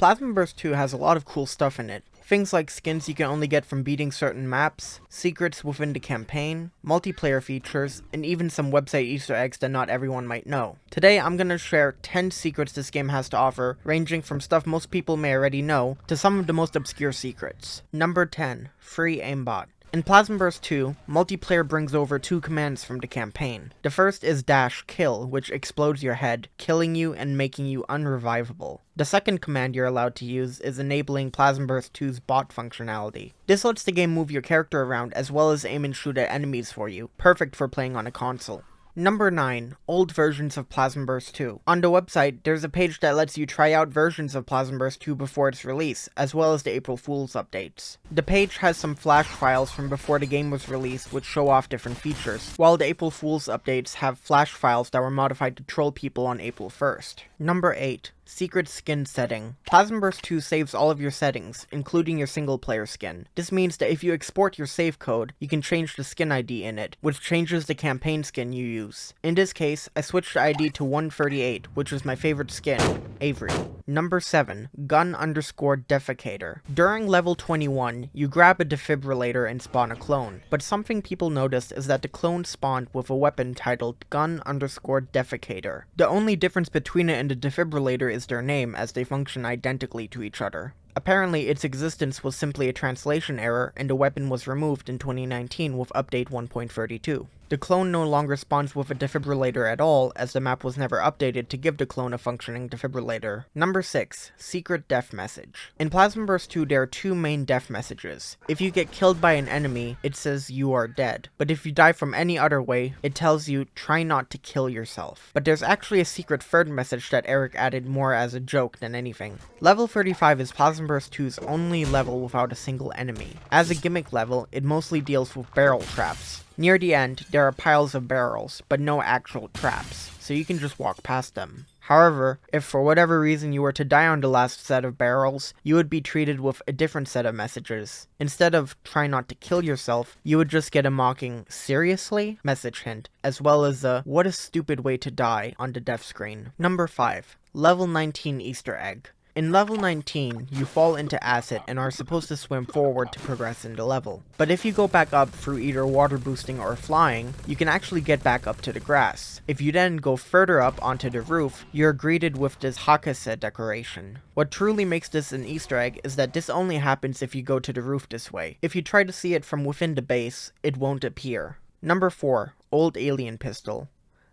Plasma Burst 2 has a lot of cool stuff in it. Things like skins you can only get from beating certain maps, secrets within the campaign, multiplayer features, and even some website Easter eggs that not everyone might know. Today I'm gonna share 10 secrets this game has to offer, ranging from stuff most people may already know, to some of the most obscure secrets. Number 10. Free Aimbot. In Plazma Burst 2, multiplayer brings over two commands from the campaign. The first is -kill, which explodes your head, killing you and making you unrevivable. The second command you're allowed to use is enabling Plazma Burst 2's bot functionality. This lets the game move your character around as well as aim and shoot at enemies for you, perfect for playing on a console. Number 9. Old versions of Plazma Burst 2. On the website, there's a page that lets you try out versions of Plazma Burst 2 before its release, as well as the April Fool's updates. The page has some flash files from before the game was released which show off different features, while the April Fool's updates have flash files that were modified to troll people on April 1st. Number 8. Secret Skin Setting. Plazma Burst 2 saves all of your settings, including your single player skin. This means that if you export your save code, you can change the skin ID in it, which changes the campaign skin you use. In this case, I switched the ID to 138, which was my favorite skin, Avery. Number 7. Gun_Defecator. During level 21, you grab a defibrillator and spawn a clone, but something people noticed is that the clone spawned with a weapon titled Gun_Defecator. The only difference between it and the defibrillator is their name, as they function identically to each other. Apparently, its existence was simply a translation error, and the weapon was removed in 2019 with update 1.32. The clone no longer spawns with a defibrillator at all, as the map was never updated to give the clone a functioning defibrillator. Number 6. Secret Death Message. In Plazma Burst 2, there are two main death messages. If you get killed by an enemy, it says you are dead. But if you die from any other way, it tells you try not to kill yourself. But there's actually a secret third message that Eric added more as a joke than anything. Level 35 is Plazma Burst 2's only level without a single enemy. As a gimmick level, it mostly deals with barrel traps. Near the end, there are piles of barrels, but no actual traps, so you can just walk past them. However, if for whatever reason you were to die on the last set of barrels, you would be treated with a different set of messages. Instead of try not to kill yourself, you would just get a mocking seriously message hint, as well as a what a stupid way to die on the death screen. Number 5. Level 19 Easter Egg. In level 19, you fall into acid and are supposed to swim forward to progress in the level. But if you go back up through either water boosting or flying, you can actually get back up to the grass. If you then go further up onto the roof, you're greeted with this Hakase decoration. What truly makes this an Easter egg is that this only happens if you go to the roof this way. If you try to see it from within the base, it won't appear. Number 4. Old Alien Pistol.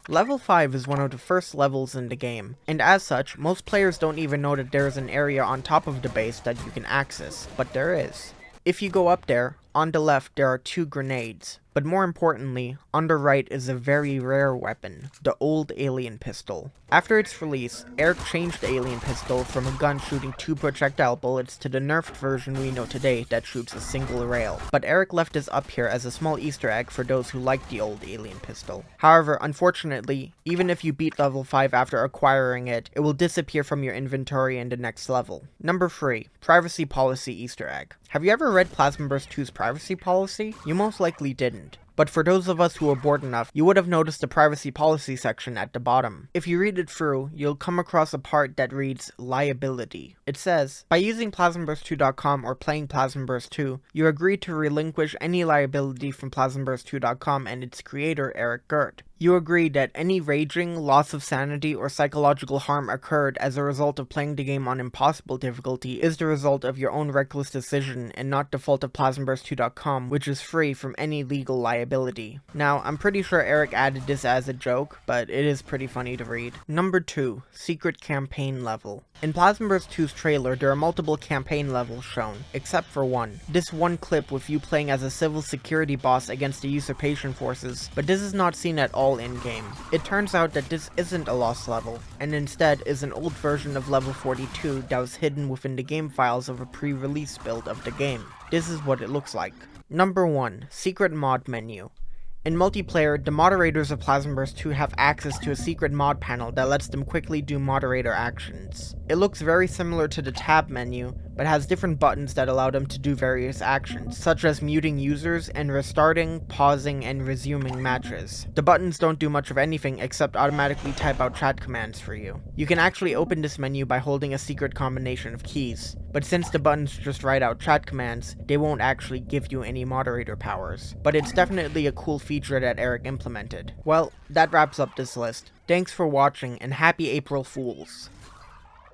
Level 5 is one of the first levels in the game, and as such, most players don't even know that there is an area on top of the base that you can access, but there is. If you go up there, on the left there are two grenades, but more importantly, on the right is a very rare weapon, the Old Alien Pistol. After its release, Eric changed the Alien Pistol from a gun shooting 2 projectile bullets to the nerfed version we know today that shoots a single rail. But Eric left this up here as a small Easter egg for those who like the Old Alien Pistol. However, unfortunately, even if you beat level 5 after acquiring it, it will disappear from your inventory in the next level. Number 3. Privacy Policy Easter Egg. Have you ever read Plazma Burst 2's privacy policy? You most likely didn't. But for those of us who were bored enough, you would have noticed the privacy policy section at the bottom. If you read it through, you'll come across a part that reads liability. It says, by using PlasmaBurst2.com or playing Plazma Burst 2, you agree to relinquish any liability from PlasmaBurst2.com and its creator, Eric Gert. You agree that any raging, loss of sanity, or psychological harm occurred as a result of playing the game on impossible difficulty is the result of your own reckless decision and not the fault of PlasmaBurst2.com, which is free from any legal liability. Now, I'm pretty sure Eric added this as a joke, but it is pretty funny to read. Number 2. Secret Campaign Level. In Plazma Burst 2's trailer, there are multiple campaign levels shown, except for one. This one clip with you playing as a civil security boss against the usurpation forces, but this is not seen at all in-game. It turns out that this isn't a lost level, and instead is an old version of level 42 that was hidden within the game files of a pre-release build of the game. This is what it looks like. Number 1. Secret Mod Menu. In multiplayer, the moderators of Plazma Burst 2 have access to a secret mod panel that lets them quickly do moderator actions. It looks very similar to the tab menu, but but has different buttons that allow them to do various actions, such as muting users and restarting, pausing, and resuming matches. The buttons don't do much of anything except automatically type out chat commands for you. You can actually open this menu by holding a secret combination of keys, but since the buttons just write out chat commands, they won't actually give you any moderator powers. But it's definitely a cool feature that Eric implemented. Well, that wraps up this list. Thanks for watching, and happy April Fools!